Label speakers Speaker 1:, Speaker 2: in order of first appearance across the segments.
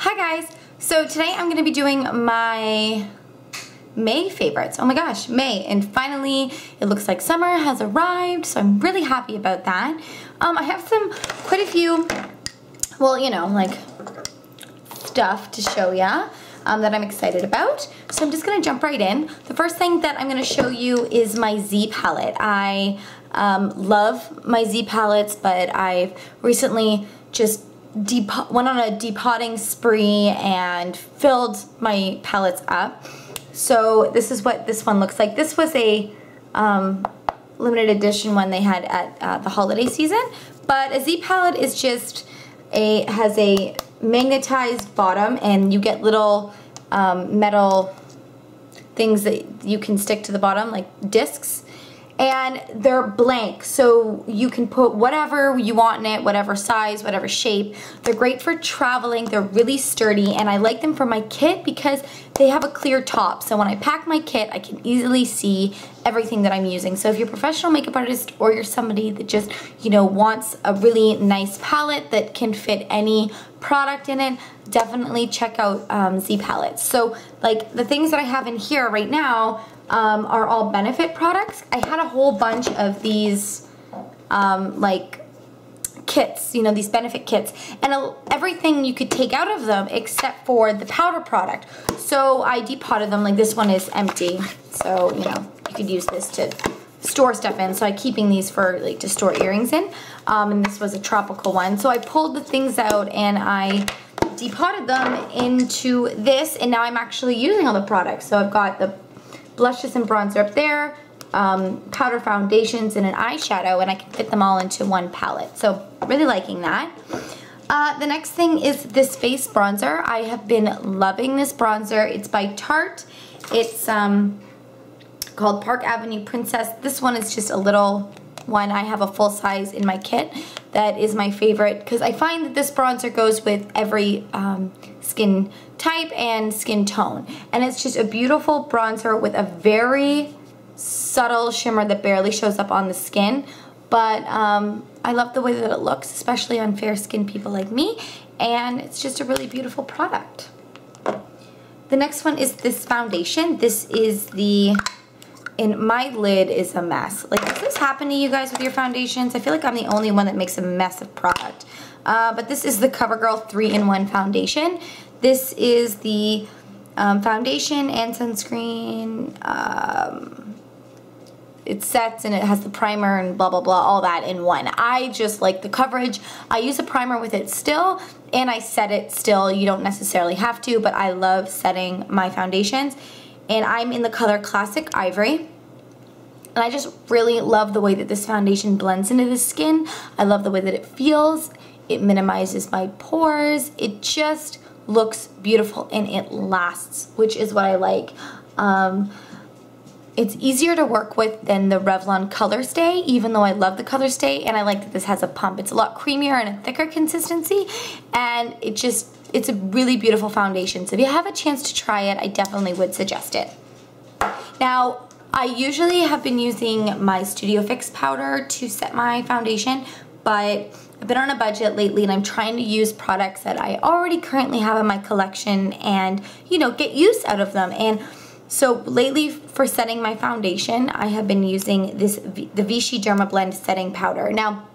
Speaker 1: Hi guys! So today I'm going to be doing my May favorites. Oh my gosh, May, and finally it looks like summer has arrived, so I'm really happy about that. I have quite a few, well, you know, like stuff to show ya that I'm excited about. So I'm just going to jump right in. The first thing that I'm going to show you is my Z palette. I love my Z palettes, but I've recently just went on a depotting spree and filled my palettes up. So this is what this one looks like. This was a limited edition one they had at the holiday season. But a Z palette is just has a magnetized bottom, and you get little metal things that you can stick to the bottom, like discs. And they're blank, so you can put whatever you want in it, whatever size, whatever shape. They're great for traveling, they're really sturdy, and I like them for my kit because they have a clear top. So when I pack my kit, I can easily see everything that I'm using. So if you're a professional makeup artist or you're somebody that just, you know, wants a really nice palette that can fit any product in it, definitely check out Z palettes. So like the things that I have in here right now are all Benefit products. I had a whole bunch of these like kits, you know, these Benefit kits, and everything you could take out of them except for the powder product. So I depotted them. Like this one is empty, so you know, you could use this to store stuff in. So I'm keeping these for like to store earrings in, and this was a tropical one. So I pulled the things out and I depotted them into this, and now I'm actually using all the products. So I've got the blushes and bronzer up there, powder foundations, and an eyeshadow, and I can fit them all into one palette. So really liking that. The next thing is this face bronzer. I have been loving this bronzer. It's by Tarte. It's called Park Avenue Princess. This one is just a little one. I have a full size in my kit. That is my favorite because I find that this bronzer goes with every skin type and skin tone, and it's just a beautiful bronzer with a very subtle shimmer that barely shows up on the skin, but I love the way that it looks, especially on fair skin people like me, and it's just a really beautiful product. The next one is this foundation. This is and my lid is a mess. Like, does this happen to you guys with your foundations? I feel like I'm the only one that makes a mess of product. But this is the CoverGirl 3-in-1 foundation. This is the foundation and sunscreen. It sets and it has the primer and blah, blah, blah, all that in one. I just like the coverage. I use a primer with it still, and I set it still. You don't necessarily have to, but I love setting my foundations. And I'm in the color Classic Ivory. And I just really love the way that this foundation blends into the skin. I love the way that it feels. It minimizes my pores. It just looks beautiful, and it lasts, which is what I like. It's easier to work with than the Revlon Color Stay, even though I love the Color Stay, and I like that this has a pump. It's a lot creamier and a thicker consistency, and it's a really beautiful foundation. So if you have a chance to try it, I definitely would suggest it. Now, I usually have been using my Studio Fix powder to set my foundation, but I've been on a budget lately, and I'm trying to use products that I already currently have in my collection and, you know, get use out of them. And so lately, for setting my foundation, I have been using the Vichy Derma Blend setting powder. Now,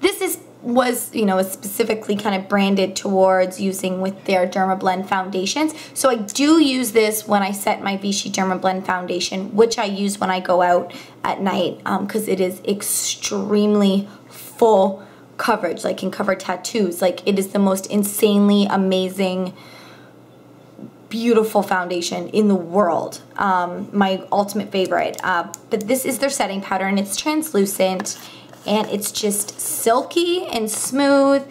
Speaker 1: this was, you know, specifically kind of branded towards using with their Derma Blend foundations. So I do use this when I set my Vichy Derma Blend foundation, which I use when I go out at night, because it is extremely full coverage, like can cover tattoos. Like, it is the most insanely amazing, beautiful foundation in the world. My ultimate favorite. But this is their setting powder, and it's translucent, and it's just silky and smooth.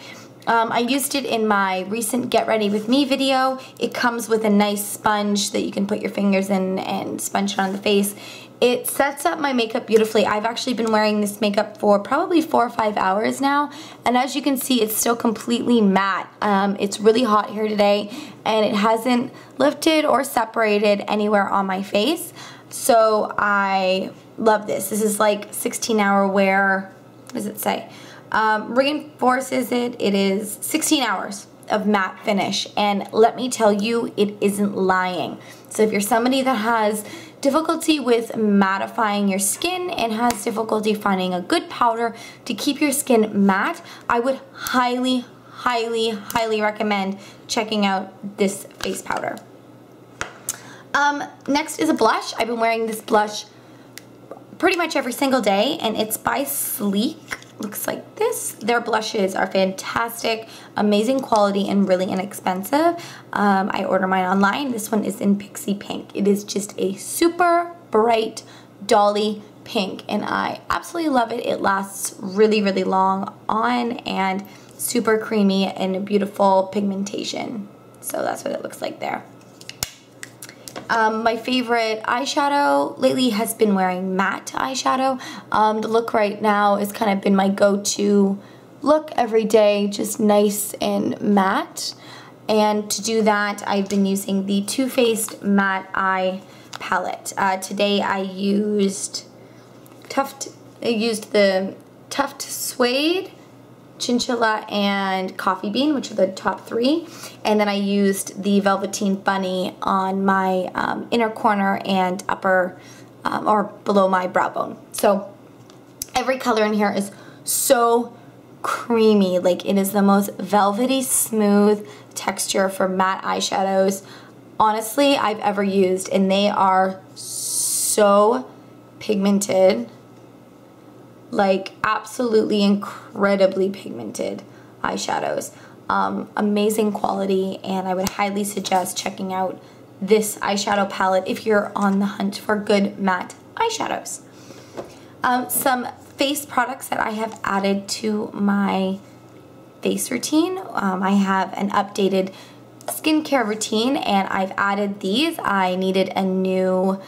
Speaker 1: I used it in my recent Get Ready With Me video. It comes with a nice sponge that you can put your fingers in and sponge it on the face. It sets up my makeup beautifully. I've actually been wearing this makeup for probably 4 or 5 hours now, and as you can see, it's still completely matte. It's really hot here today, and it hasn't lifted or separated anywhere on my face, so I love this. This is like 16-hour wear. What does it say? Reinforces it. It is 16 hours. of matte finish, and let me tell you, it isn't lying. So if you're somebody that has difficulty with mattifying your skin and has difficulty finding a good powder to keep your skin matte, I would highly, highly, highly recommend checking out this face powder. Next is a blush. I've been wearing this blush pretty much every single day, and it's by Sleek. Looks like this. Their blushes are fantastic, amazing quality, and really inexpensive. I order mine online. This one is in Pixie Pink. It is just a super bright dolly pink, and I absolutely love it. It lasts really, really long on, and super creamy and beautiful pigmentation. So that's what it looks like there. My favorite eyeshadow lately has been wearing matte eyeshadow. The look right now has kind of been my go-to look every day, just nice and matte. And to do that, I've been using the Too Faced Matte Eye Palette. Today I used the Tuft Suede, Chinchilla, and Coffee Bean, which are the top three. And then I used the Velveteen Bunny on my inner corner and upper or below my brow bone. So every color in here is so creamy. Like, it is the most velvety smooth texture for matte eyeshadows honestly I've ever used, and they are so pigmented. Like, absolutely incredibly pigmented eyeshadows. Amazing quality, and I would highly suggest checking out this eyeshadow palette if you're on the hunt for good matte eyeshadows. Some face products that I have added to my face routine. I have an updated skincare routine, and I've added these. I needed a new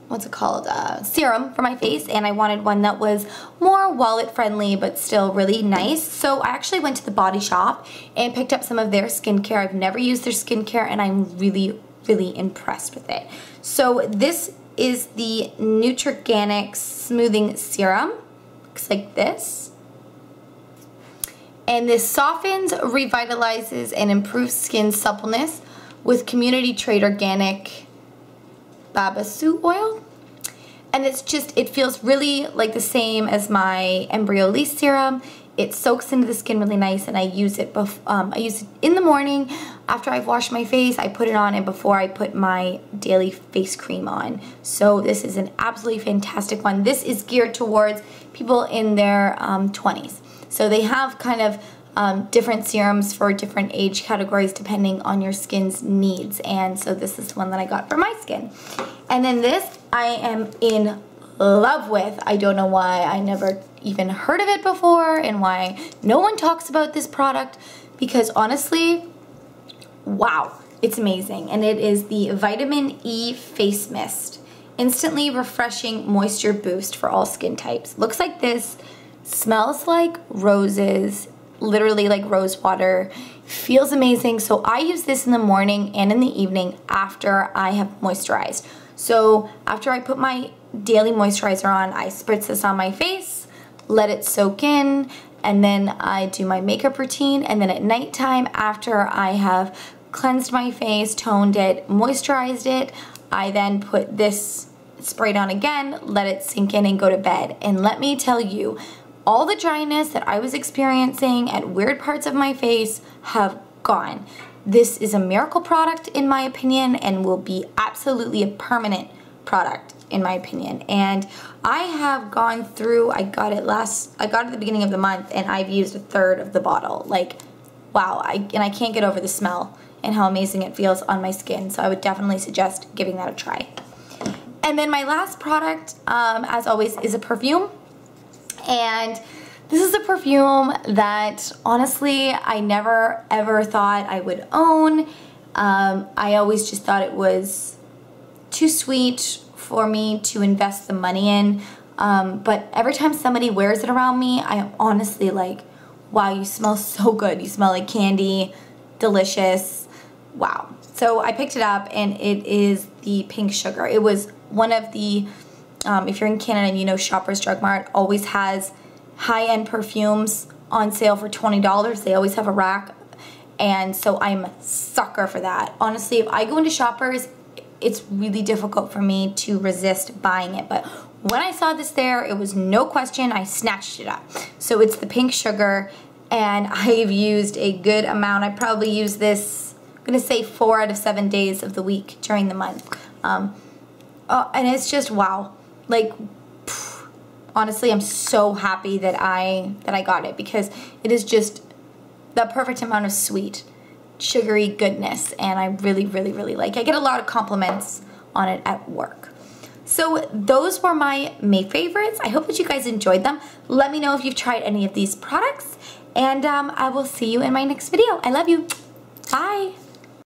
Speaker 1: what's it called, serum for my face, and I wanted one that was more wallet friendly but still really nice. So I actually went to the Body Shop and picked up some of their skincare. I've never used their skincare, and I'm really, really impressed with it. So this is the Neutroganic Smoothing Serum. Looks like this. And this softens, revitalizes, and improves skin suppleness with community trade organic babasu oil. And it's just, it feels really like the same as my Embryolisse serum. It soaks into the skin really nice, and I use it in the morning after I've washed my face. I put it on, and before I put my daily face cream on. So this is an absolutely fantastic one. This is geared towards people in their 20s. So they have kind of different serums for different age categories depending on your skin's needs. And so this is one that I got for my skin. And then this I am in love with. I don't know why I never even heard of it before and why no one talks about this product, because honestly, wow, it's amazing. And it is the Vitamin E Face Mist. Instantly refreshing moisture boost for all skin types. Looks like this, smells like roses, literally like rose water, feels amazing. So I use this in the morning and in the evening after I have moisturized. So after I put my daily moisturizer on, I spritz this on my face, let it soak in, and then I do my makeup routine. And then at nighttime, after I have cleansed my face, toned it, moisturized it, I then put this sprayed on again, let it sink in, and go to bed. And let me tell you, all the dryness that I was experiencing at weird parts of my face have gone. This is a miracle product in my opinion, and will be absolutely a permanent product in my opinion. And I have gone through, I got it at the beginning of the month, and I've used a third of the bottle. Like, wow, and I can't get over the smell and how amazing it feels on my skin. So I would definitely suggest giving that a try. And then my last product, as always, is a perfume. And this is a perfume that honestly I never ever thought I would own. I always just thought it was too sweet for me to invest the money in. But every time somebody wears it around me, I am honestly like, wow, you smell so good. You smell like candy, delicious, wow. So I picked it up, and it is the Pink Sugar. It was one of the, if you're in Canada and you know Shoppers Drug Mart always has high-end perfumes on sale for $20. They always have a rack and so I'm a sucker for that. Honestly, if I go into Shoppers, it's really difficult for me to resist buying it, but when I saw this there, it was no question, I snatched it up. So it's the Pink Sugar, and I've used a good amount. I probably use this, I'm gonna say 4 out of 7 days of the week during the month. And it's just wow. Like, honestly, I'm so happy that I got it, because it is just the perfect amount of sweet, sugary goodness, and I really, really, really like it. I get a lot of compliments on it at work. So those were my May favorites. I hope that you guys enjoyed them. Let me know if you've tried any of these products, and I will see you in my next video. I love you. Bye.